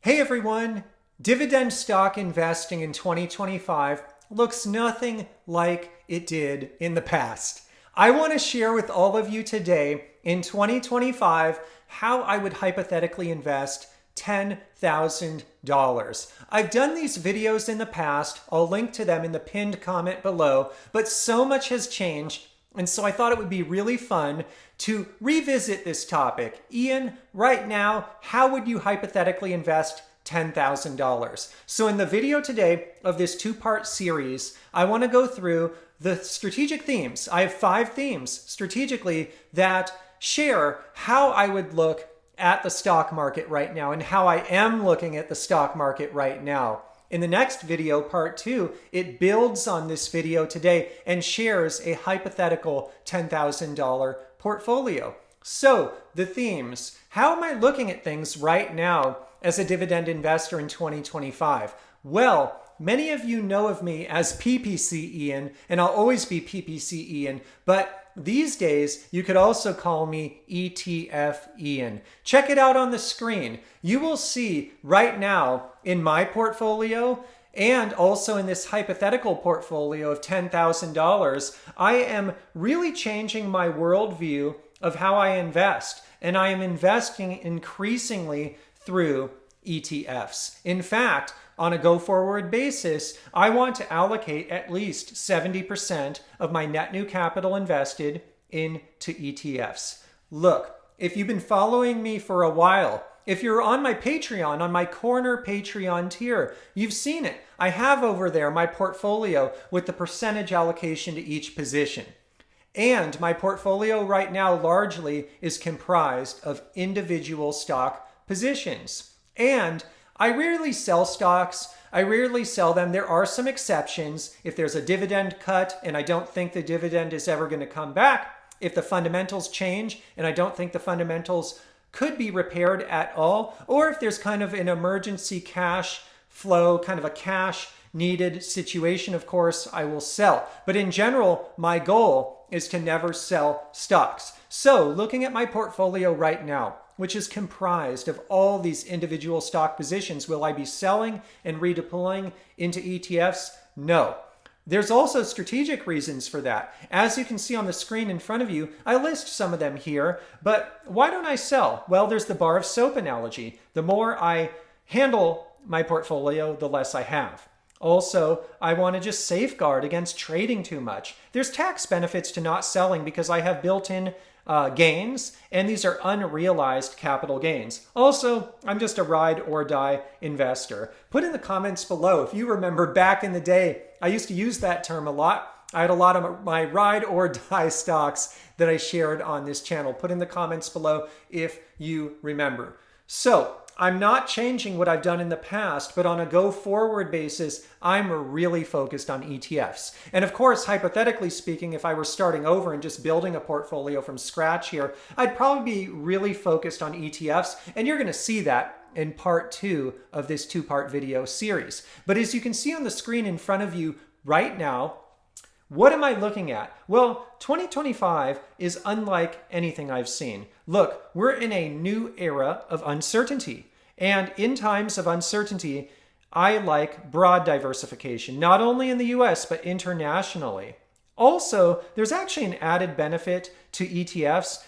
Hey everyone! Dividend stock investing in 2025 looks nothing like it did in the past. I want to share with all of you today in 2025 how I would hypothetically invest $10,000. I've done these videos in the past. I'll link to them in the pinned comment below, but so much has changed. And so I thought it would be really fun to revisit this topic. Ian, right now, how would you hypothetically invest $10,000? So in the video today of this two-part series, I want to go through the strategic themes. I have 5 themes strategically that share how I would look at the stock market right now and how I am looking at the stock market right now. In the next video, part 2, it builds on this video today and shares a hypothetical $10,000 portfolio. So, the themes. How am I looking at things right now as a dividend investor in 2025? Well, many of you know of me as PPC Ian, and I'll always be PPC Ian, but these days, you could also call me ETF Ian. Check it out on the screen. You will see right now in my portfolio and also in this hypothetical portfolio of $10,000, I am really changing my worldview of how I invest. And I am investing increasingly through ETFs. In fact, on a go-forward basis, I want to allocate at least 70% of my net new capital invested into ETFs. Look, if you've been following me for a while, if you're on my Patreon, on my corner Patreon tier, you've seen it. I have over there my portfolio with the percentage allocation to each position. And my portfolio right now largely is comprised of individual stock positions. And I rarely sell stocks. I rarely sell them. There are some exceptions. If there's a dividend cut and I don't think the dividend is ever going to come back, if the fundamentals change and I don't think the fundamentals could be repaired at all, or if there's kind of an emergency cash flow, kind of a cash needed situation, of course, I will sell. But in general, my goal is to never sell stocks. So looking at my portfolio right now, which is comprised of all these individual stock positions, will I be selling and redeploying into ETFs? No. There's also strategic reasons for that. As you can see on the screen in front of you, I list some of them here, but why don't I sell? Well, there's the bar of soap analogy. The more I handle my portfolio, the less I have. Also, I want to just safeguard against trading too much. There's tax benefits to not selling because I have built-in gains, and these are unrealized capital gains. Also, I'm just a ride or die investor. Put in the comments below if you remember back in the day, I used to use that term a lot. I had a lot of my ride or die stocks that I shared on this channel. Put in the comments below if you remember. So, I'm not changing what I've done in the past, but on a go-forward basis, I'm really focused on ETFs. And of course, hypothetically speaking, if I were starting over and just building a portfolio from scratch here, I'd probably be really focused on ETFs, and you're going to see that in part 2 of this 2-part video series. But as you can see on the screen in front of you right now, what am I looking at? Well, 2025 is unlike anything I've seen. Look, we're in a new era of uncertainty. And in times of uncertainty, I like broad diversification, not only in the US, but internationally. Also, there's actually an added benefit to ETFs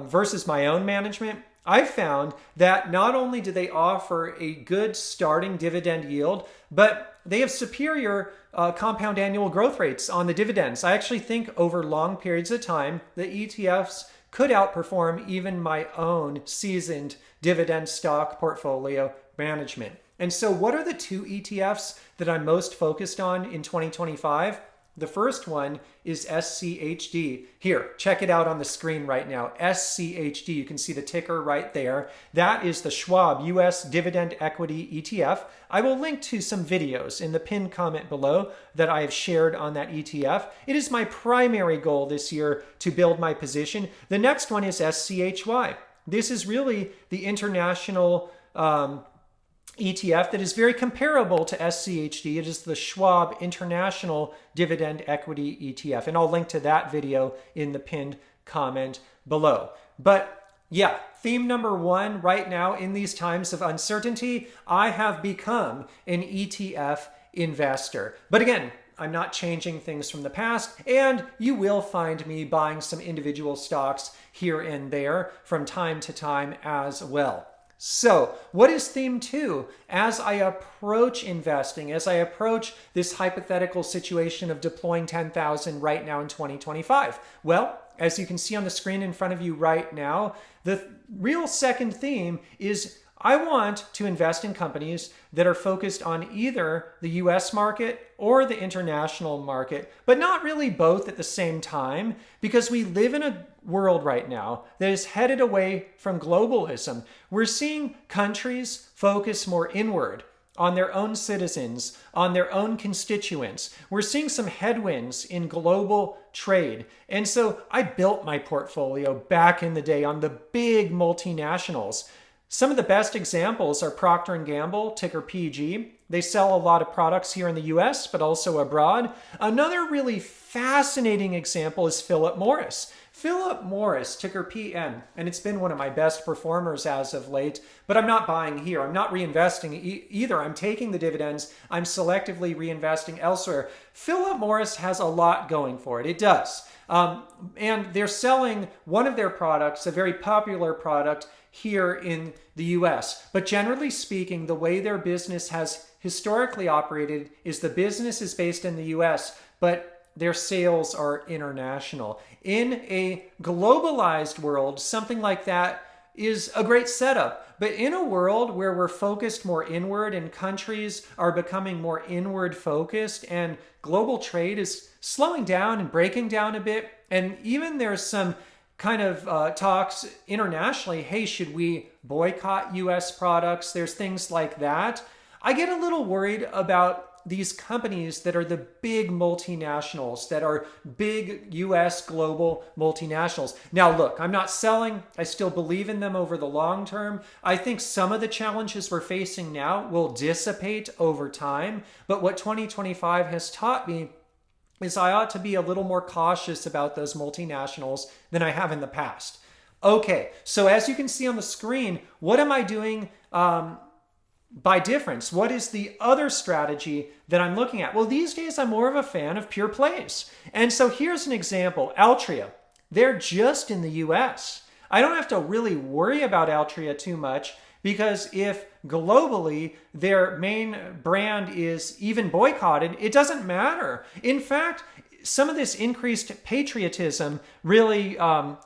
versus my own management. I've found that not only do they offer a good starting dividend yield, but they have superior compound annual growth rates on the dividends. I actually think over long periods of time, the ETFs could outperform even my own seasoned dividend stock portfolio management. And so what are the 2 ETFs that I'm most focused on in 2025? The first one is SCHD. Here, check it out on the screen right now. SCHD, you can see the ticker right there. That is the Schwab US Dividend Equity ETF. I will link to some videos in the pinned comment below that I have shared on that ETF. It is my primary goal this year to build my position. The next one is SCHY. This is really the international ETF that is very comparable to SCHD. It is the Schwab International Dividend Equity ETF. And I'll link to that video in the pinned comment below. But Yeah, theme number one right now in these times of uncertainty, I have become an ETF investor. But again, I'm not changing things from the past, and you will find me buying some individual stocks here and there from time to time as well. So, what is theme two? As I approach investing, as I approach this hypothetical situation of deploying 10,000 right now in 2025, well, as you can see on the screen in front of you right now, the real second theme is I want to invest in companies that are focused on either the US market or the international market, but not really both at the same time, because we live in a world right now that is headed away from globalism. We're seeing countries focus more inward on their own citizens, on their own constituents. We're seeing some headwinds in global trade. And so I built my portfolio back in the day on the big multinationals. Some of the best examples are Procter Gamble, ticker PG. They sell a lot of products here in the US, but also abroad. Another really fascinating example is Philip Morris. Philip Morris, ticker PM, and it's been one of my best performers as of late, but I'm not buying here. I'm not reinvesting either. I'm taking the dividends. I'm selectively reinvesting elsewhere. Philip Morris has a lot going for it. It does. And they're selling one of their products, a very popular product, here in the US. But generally speaking, the way their business has historically operated is the business is based in the US, but their sales are international. In a globalized world, something like that is a great setup. But in a world where we're focused more inward and countries are becoming more inward focused and global trade is slowing down and breaking down a bit, and even there's some kind of talks internationally, hey, should we boycott US products? There's things like that. I get a little worried about these companies that are the big multinationals, that are big US global multinationals. Now, look, I'm not selling. I still believe in them over the long term. I think some of the challenges we're facing now will dissipate over time. But what 2025 has taught me is I ought to be a little more cautious about those multinationals than I have in the past. Okay, so as you can see on the screen, what am I doing by difference? What is the other strategy that I'm looking at? Well, these days I'm more of a fan of pure plays. And so here's an example. Altria, they're just in the US. I don't have to really worry about Altria too much, because if globally their main brand is even boycotted, it doesn't matter. In fact, some of this increased patriotism, really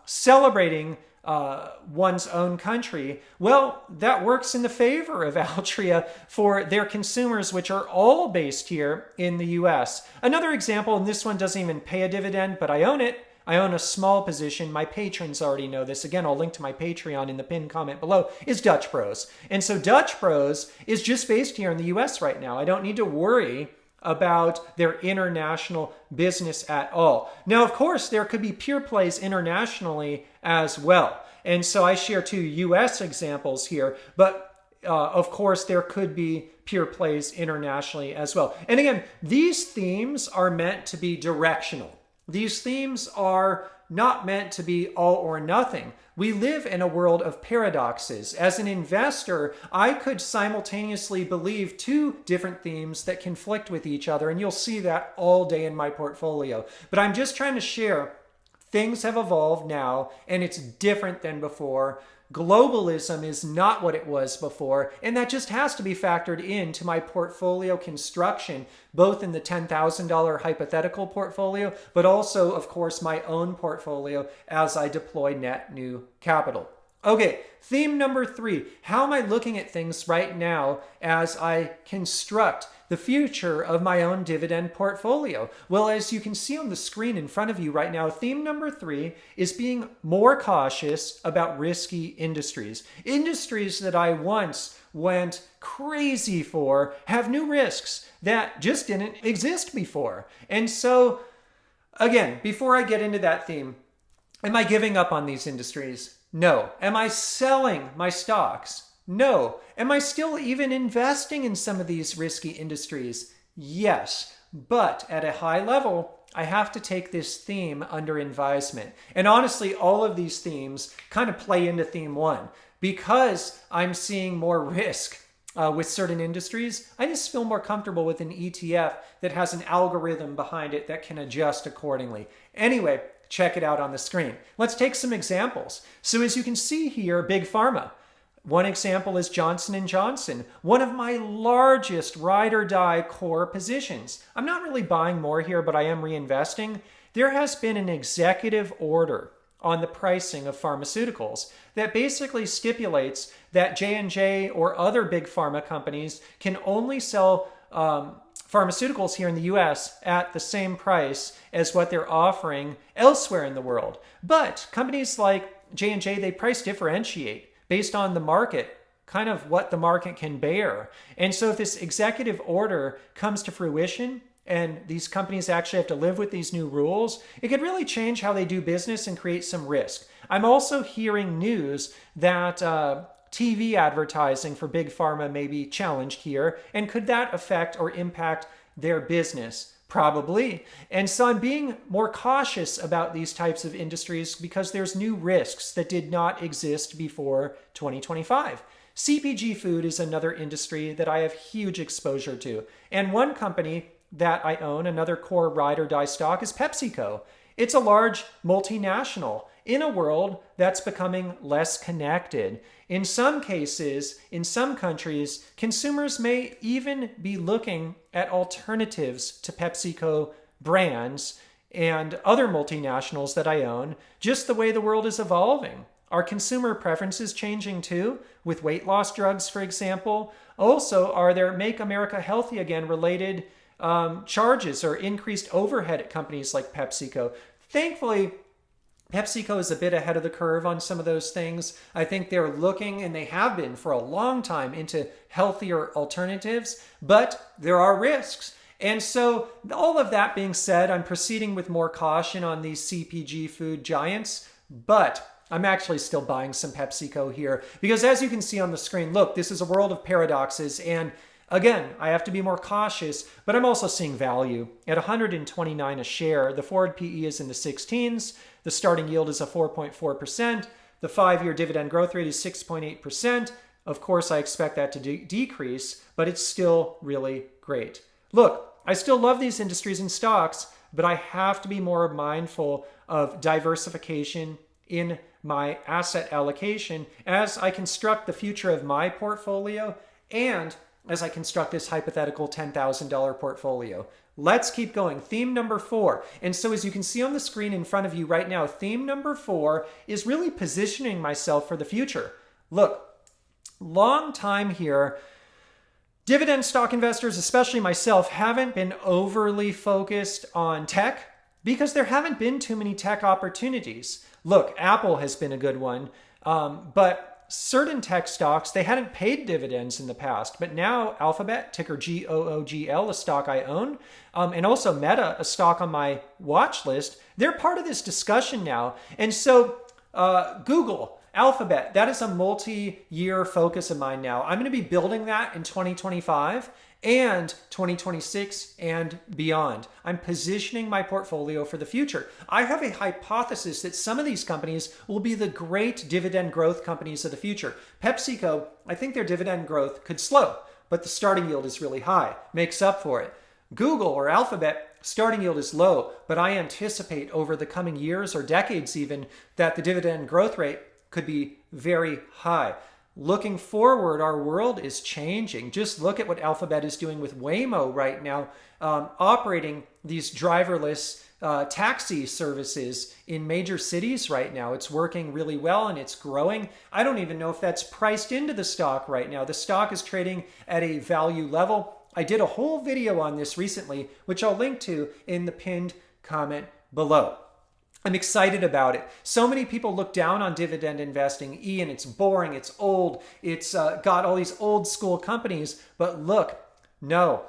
celebrating one's own country, well, that works in the favor of Altria for their consumers, which are all based here in the US. Another example, and this one doesn't even pay a dividend, but I own it. I own a small position. My patrons already know this. Again, I'll link to my Patreon in the pinned comment below, is Dutch Bros. And so Dutch Bros is just based here in the US right now. I don't need to worry about their international business at all. Now, of course, there could be pure plays internationally as well. And so I share two US examples here, but of course, there could be pure plays internationally as well. And again, these themes are meant to be directional. These themes are not meant to be all or nothing. We live in a world of paradoxes. As an investor, I could simultaneously believe two different themes that conflict with each other, and you'll see that all day in my portfolio. But I'm just trying to share things have evolved now, and it's different than before. Globalism is not what it was before, and that just has to be factored into my portfolio construction, both in the $10,000 hypothetical portfolio, but also, of course, my own portfolio as I deploy net new capital. Okay, theme number 3. How am I looking at things right now as I construct the future of my own dividend portfolio? Well, as you can see on the screen in front of you right now, theme number 3 is being more cautious about risky industries. Industries that I once went crazy for have new risks that just didn't exist before. And so, again, before I get into that theme, am I giving up on these industries? No. Am I selling my stocks? No. Am I still even investing in some of these risky industries? Yes. But at a high level, I have to take this theme under advisement. And honestly, all of these themes kind of play into theme one. Because I'm seeing more risk with certain industries, I just feel more comfortable with an ETF that has an algorithm behind it that can adjust accordingly. Anyway, check it out on the screen. Let's take some examples. So as you can see here, Big Pharma. One example is Johnson & Johnson, one of my largest ride or die core positions. I'm not really buying more here, but I am reinvesting. There has been an executive order on the pricing of pharmaceuticals that basically stipulates that J&J or other big pharma companies can only sell pharmaceuticals here in the US at the same price as what they're offering elsewhere in the world. But companies like J&J, they price differentiate based on the market, kind of what the market can bear. And so if this executive order comes to fruition and these companies actually have to live with these new rules, it could really change how they do business and create some risk. I'm also hearing news that TV advertising for big pharma may be challenged here. And could that affect or impact their business? Probably. And so I'm being more cautious about these types of industries because there's new risks that did not exist before 2025. CPG food is another industry that I have huge exposure to. And one company that I own, another core ride or die stock, is PepsiCo. It's a large multinational in a world that's becoming less connected. In some cases, in some countries, consumers may even be looking at alternatives to PepsiCo brands and other multinationals that I own, just the way the world is evolving. Are consumer preferences changing too, with weight loss drugs, for example? Also, are there Make America Healthy Again related charges or increased overhead at companies like PepsiCo? Thankfully, PepsiCo is a bit ahead of the curve on some of those things. I think they're looking, and they have been for a long time, into healthier alternatives, but there are risks. And so all of that being said, I'm proceeding with more caution on these CPG food giants, but I'm actually still buying some PepsiCo here because as you can see on the screen, look, this is a world of paradoxes. And again, I have to be more cautious, but I'm also seeing value. At 129 a share, the forward PE is in the 16s. The starting yield is a 4.4%. The 5-year dividend growth rate is 6.8%. Of course, I expect that to decrease, but it's still really great. Look, I still love these industries and stocks, but I have to be more mindful of diversification in my asset allocation as I construct the future of my portfolio and as I construct this hypothetical $10,000 portfolio. Let's keep going. Theme number 4. And so as you can see on the screen in front of you right now, theme number 4 is really positioning myself for the future. Look, long time here, dividend stock investors, especially myself, haven't been overly focused on tech because there haven't been too many tech opportunities. Look, Apple has been a good one, but certain tech stocks, they hadn't paid dividends in the past, but now Alphabet, ticker GOOGL, a stock I own, and also Meta, a stock on my watch list, they're part of this discussion now. And so Google, Alphabet, that is a multi-year focus of mine now. I'm going to be building that in 2025 and 2026 and beyond. I'm positioning my portfolio for the future. I have a hypothesis that some of these companies will be the great dividend growth companies of the future. PepsiCo, I think their dividend growth could slow, but the starting yield is really high, makes up for it. Google or Alphabet, starting yield is low, but I anticipate over the coming years or decades even that the dividend growth rate could be very high. Looking forward, our world is changing. Just look at what Alphabet is doing with Waymo right now, operating these driverless taxi services in major cities right now. It's working really well and it's growing. I don't even know if that's priced into the stock right now. The stock is trading at a value level. I did a whole video on this recently, which I'll link to in the pinned comment below. I'm excited about it. So many people look down on dividend investing. Ian, it's boring, it's old, it's got all these old school companies. But look, no.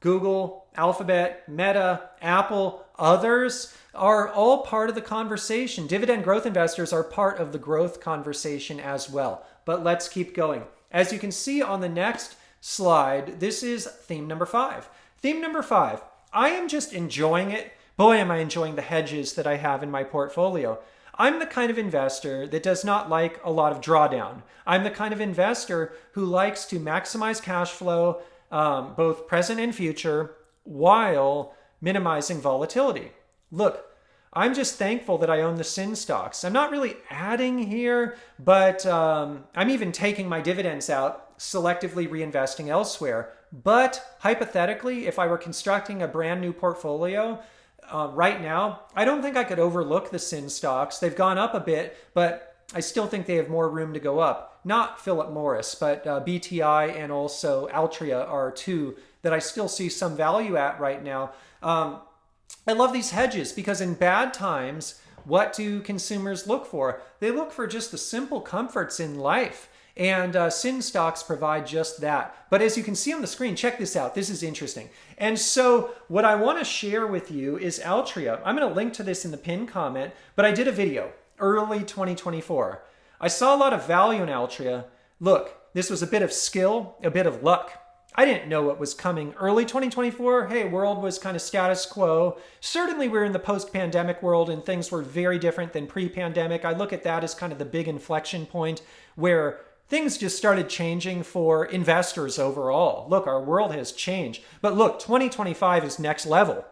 Google, Alphabet, Meta, Apple, others are all part of the conversation. Dividend growth investors are part of the growth conversation as well. But let's keep going. As you can see on the next slide, this is theme number 5. Theme number 5, I am just enjoying it boy, am I enjoying the hedges that I have in my portfolio. I'm the kind of investor that does not like a lot of drawdown. I'm the kind of investor who likes to maximize cash flow, both present and future, while minimizing volatility. Look, I'm just thankful that I own the SIN stocks. I'm not really adding here, but I'm even taking my dividends out, selectively reinvesting elsewhere. But hypothetically, if I were constructing a brand new portfolio right now, I don't think I could overlook the SIN stocks. They've gone up a bit, but I still think they have more room to go up. Not Philip Morris, but BTI and also Altria are two that I still see some value at right now. I love these hedges because in bad times, what do consumers look for? They look for just the simple comforts in life. And SIN stocks provide just that. But as you can see on the screen, check this out. This is interesting. And so what I want to share with you is Altria. I'm going to link to this in the pinned comment, but I did a video early 2024. I saw a lot of value in Altria. Look, this was a bit of skill, a bit of luck. I didn't know what was coming early 2024. Hey, world was kind of status quo. Certainly we're in the post-pandemic world and things were very different than pre-pandemic. I look at that as kind of the big inflection point where things just started changing for investors overall. Look, our world has changed. But look, 2025 is next level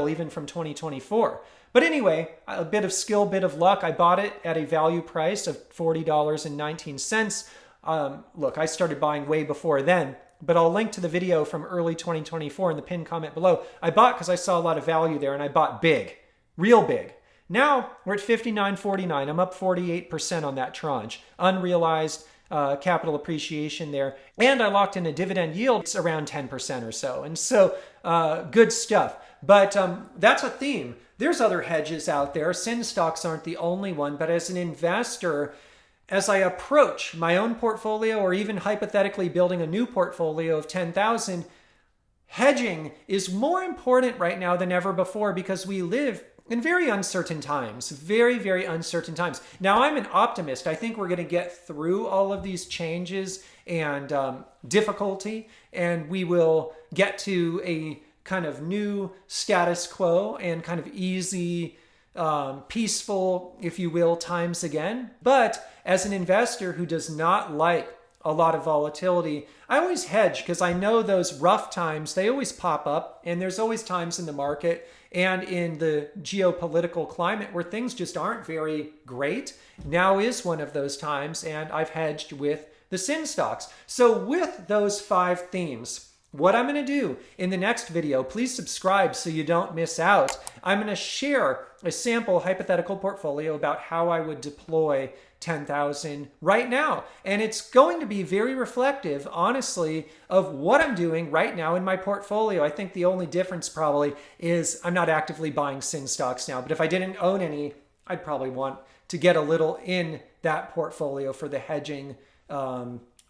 even from 2024. But anyway, a bit of skill, bit of luck. I bought it at a value price of $40.19. Look, I started buying way before then, but I'll link to the video from early 2024 in the pinned comment below. I bought because I saw a lot of value there and I bought big, real big. Now we're at $59.49. I'm up 48% on that tranche. Unrealized capital appreciation there. And I locked in a dividend yield. It's around 10% or so. And so good stuff. But that's a theme. There's other hedges out there. SIN stocks aren't the only one. But as an investor, as I approach my own portfolio or even hypothetically building a new portfolio of 10,000, hedging is more important right now than ever before because we live in very uncertain times, very, very uncertain times. Now, I'm an optimist. I think we're going to get through all of these changes and difficulty, and we will get to a kind of new status quo and kind of easy, peaceful, if you will, times again. But as an investor who does not like a lot of volatility, I always hedge because I know those rough times, they always pop up, and there's always times in the market and in the geopolitical climate where things just aren't very great. Now is one of those times, and I've hedged with the SIN stocks. So with those 5 themes, what I'm going to do in the next video, please subscribe so you don't miss out. I'm going to share a sample hypothetical portfolio about how I would deploy 10,000 right now. And it's going to be very reflective, honestly, of what I'm doing right now in my portfolio. I think the only difference probably is I'm not actively buying SIN stocks now, but if I didn't own any, I'd probably want to get a little in that portfolio for the hedging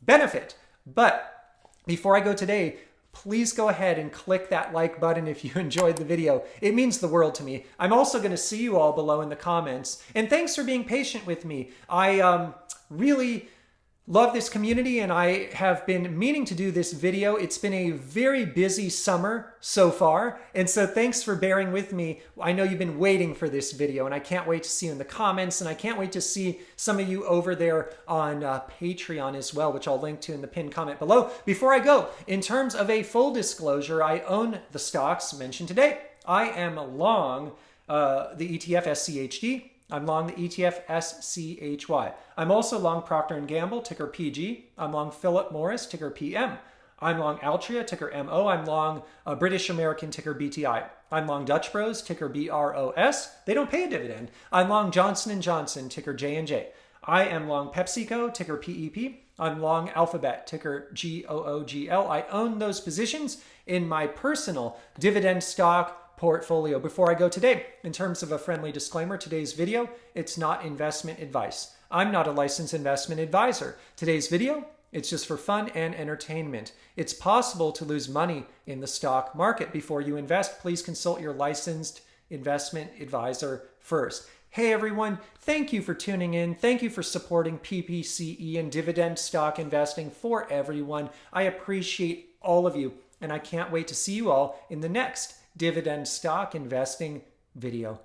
benefit. But before I go today, please go ahead and click that like button if you enjoyed the video. It means the world to me. I'm also going to see you all below in the comments. And thanks for being patient with me. I really love this community and I have been meaning to do this video. It's been a very busy summer so far. And so thanks for bearing with me. I know you've been waiting for this video and I can't wait to see you in the comments and I can't wait to see some of you over there on Patreon as well, which I'll link to in the pinned comment below. Before I go, in terms of a full disclosure, I own the stocks mentioned today. I am long the ETF SCHD. I'm long the ETF SCHY. I'm also long Procter Gamble, ticker PG. I'm long Philip Morris, ticker PM. I'm long Altria, ticker MO. I'm long British American, ticker BTI. I'm long Dutch Bros, ticker BROS. They don't pay a dividend. I'm long Johnson & Johnson, ticker J&J. I am long PepsiCo, ticker PEP. I'm long Alphabet, ticker GOOGL. I own those positions in my personal dividend stock portfolio. Before I go today, in terms of a friendly disclaimer, today's video, it's not investment advice. I'm not a licensed investment advisor. Today's video, it's just for fun and entertainment. It's possible to lose money in the stock market. Before you invest, please consult your licensed investment advisor first. Hey everyone, thank you for tuning in. Thank you for supporting PPCE and dividend stock investing for everyone. I appreciate all of you, and I can't wait to see you all in the next dividend stock investing video.